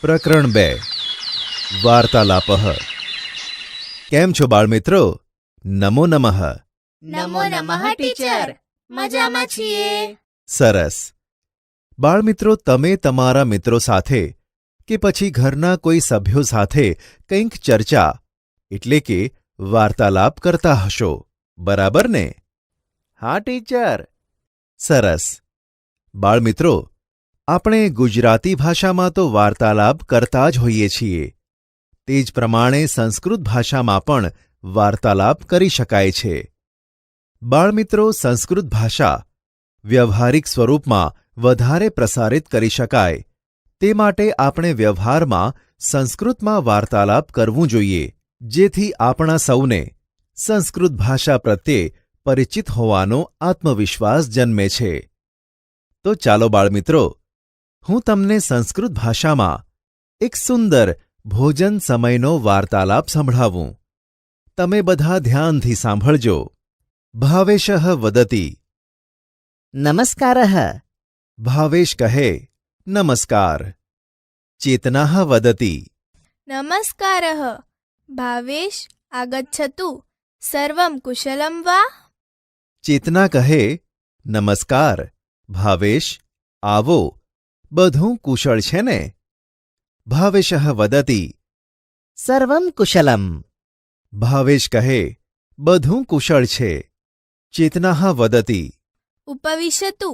પ્રકરણ 2 વાર્તાલાપઃ. કેમ છો બાળમિત્રો? નમો નમઃ. નમો નમઃ ટીચર, મજામાં છીએ. સરસ. બાળમિત્રો, તમે તમારા મિત્રો સાથે કે પછી ઘરના કોઈ સભ્યો સાથે કંઈક ચર્ચા એટલે કે વાર્તાલાપ કરતા હશો, બરાબર ને? હા ટીચર. સરસ. બાળમિત્રો, આપણે ગુજરાતી ભાષામાં તો વાર્તાલાપ કરતા જ હોઈએ છીએ. તે જ પ્રમાણે સંસ્કૃત ભાષામાં પણ વાર્તાલાપ કરી શકાય છે. બાળમિત્રો, સંસ્કૃત ભાષા વ્યવહારિક સ્વરૂપમાં વધારે પ્રસારિત કરી શકાય તે માટે આપણે વ્યવહારમાં સંસ્કૃતમાં વાર્તાલાપ કરવું જોઈએ, જેથી આપણા સૌને સંસ્કૃત ભાષા પ્રત્યે પરિચિત હોવાનો આત્મવિશ્વાસ જન્મે છે. તો ચાલો બાળમિત્રો, હું તમને સંસ્કૃત ભાષામાં એક સુંદર ભોજન સમયનો વાર્તાલાપ સંભળાવું. તમે બધા ધ્યાનથી સાંભળજો. ભાવેશઃ વદતિ. નમસ્કારઃ. ભાવેશ કહે, નમસ્કાર. ચેતનાઃ વદતિ. નમસ્કારઃ. ભાવેશ આગચ્છતુ. સર્વં કુશલં વા? ચેતના કહે, નમસ્કાર ભાવેશ, આવો, બધું કુશળ છે ને? ભાવેશઃ વદતિ. સર્વં કુશલમ. ભાવેશ કહે, બધું કુશળ છે. ચેતનાઃ વદતિ. ઉપવિશતુ.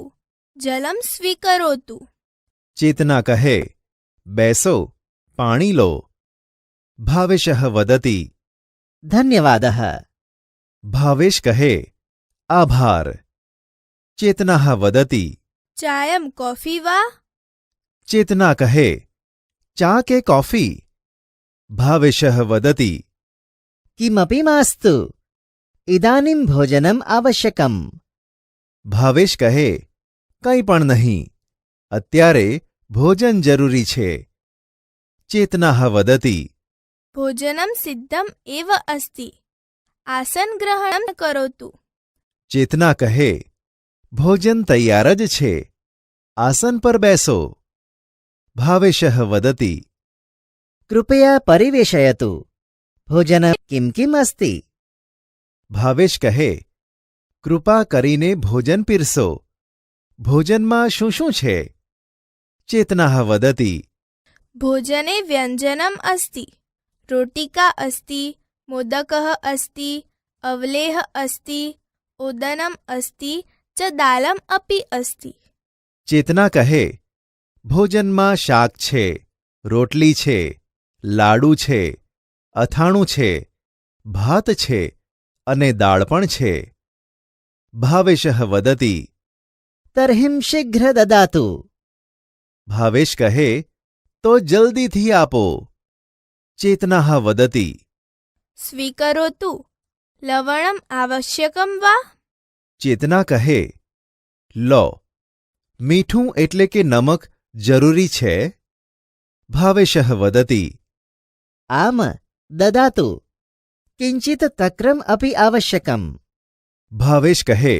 જલમ સ્વીકરોતુ. ચેતના કહે, બેસો, પાણી લો. ભાવેશઃ વદતિ. ધન્યવાદઃ. ભાવેશ કહે, આભાર. ચેતનાઃ વદતિ. ચાયમ કોફી વા? ચેતના કહે, ચા કે કોફી? ભાવેશઃ વદતિ. કિમપી માસ્તુ. ઇદાનીં ભોજનમ આવશ્યકમ. ભાવેશ કહે, કંઈ પણ નહીં, અત્યારે ભોજન જરૂરી છે. ચેતનાઃ વદતિ. ભોજનમ સિદ્ધમ એવ અસ્તિ. આસન ગ્રહણમ કરોતુ. ચેતના કહે, ભોજન તૈયાર જ છે, આસન પર બેસો. ભાવેશઃ વદતિ. કૃપયા પરિવેશયતુ. ભોજન કિમ કિમ અસ્તિ? ભાવેશ કહે, કૃપા કરીને ભોજન પીરસો. ભોજનમાં શું શું છે? ચેતનાઃ વદતિ. ભોજને વ્યંજનમ અસ્તિ. રોટિકા અસ્તિ. મોદકઃ અસ્તિ. અવલેહ અસ્તિ. ઓદનમ અસ્તિ ચ દાલમ અપી અસ્તિ. ચેતના કહે, ભોજનમાં શાક છે, રોટલી છે, લાડુ છે, અથાણું છે, ભાત છે અને દાળ પણ છે. ભાવેશઃ વદતિ. તર્હિં શીઘ્ર દદાતુ. ભાવેશ કહે, તો જલ્દીથી આપો. ચેતનાઃ વદતિ. સ્વીકરોતુ. લવણમ આવશ્યકમ વા? ચેતના કહે, લો, મીઠું એટલે કે નમક જરૂરી છે? ભાવેશઃ વદતિ. આમ દદાતુ. કિંચિત તક્રમ અપી આવશ્યકમ. ભાવેશ કહે,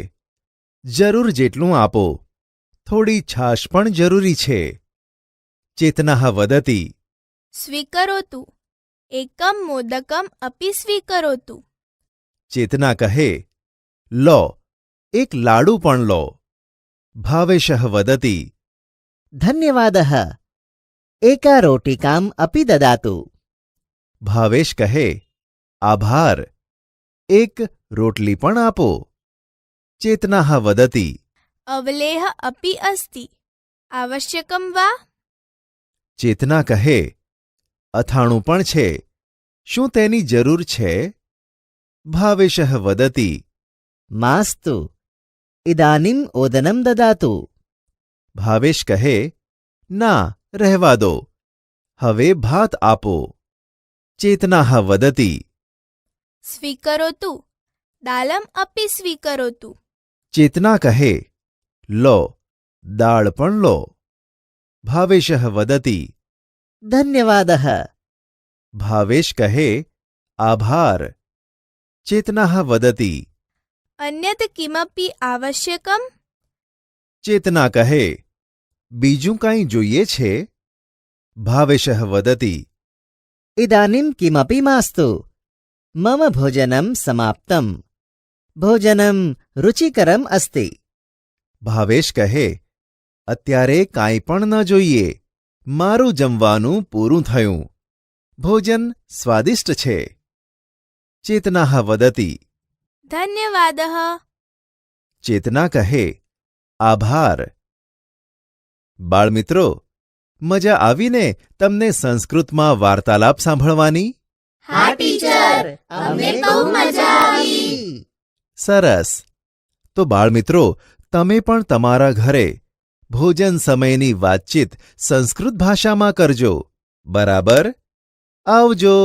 જરૂર જેટલું આપો, થોડી છાશ પણ જરૂરી છે. ચેતનાઃ વદતિ. સ્વીકરોતુ. એકમ મોદકમ અપી સ્વીકરોતુ. ચેતના કહે, લો, એક લાડુ પણ લો. ભાવેશઃ વદતિ. ધન્યવાદઃ. એકા રોટિકામ અપી દદાતુ. ભાવેશ કહે, આભાર, એક રોટલી પણ આપો. ચેતનાઃ વદતિ. અવલેહ અપી અસ્તિ. આવશ્યકમ વા? ચેતના કહે, અથાણું પણ છે, શું તેની જરૂર છે? ભાવેશઃ વદતિ. માસ્તુ. ઇદાનીં ઓદનમ દદાતુ. ભાવેશ કહે, ના, રહેવા દો, હવે ભાત આપો. ચેતનાઃ વદતિ. સ્વીકરોતુ. દાલમ અપી સ્વીકરોતુ. ચેતના કહે, લો, દાળ પણ લો. ભાવેશઃ વદતિ. ધન્યવાદઃ. ભાવેશ કહે, આભાર. ચેતનાઃ વદતિ. અન્યત કિમપી આવશ્યકમ? ચેતના કહે, બીજું કાંઈ જોઈએ છે? ભાવેશः વદતિ इदानीं किमपि मास्तु मम भोजनं समाप्तम् भोजनं रुचिकरम् अस्ति ભાવેશ કહે અત્યારે કાંઈ પણ ન જોઈએ મારું જમવાનું પૂરું થયું ભોજન સ્વાદિષ્ટ છે ચેતનાઃ વદતિ ધન્યવાદઃ ચેતના કહે આભાર બાળમિત્રો મજા આવીને તમને સંસ્કૃતમાં વાર્તાલાપ સાંભળવાની હા ટીચર, અમને બહુ મજા આવી. સરસ તો બાળમિત્રો તમે પણ તમારા ઘરે ભોજન સમયની વાતચીત સંસ્કૃત ભાષામાં કરજો બરાબર આવજો.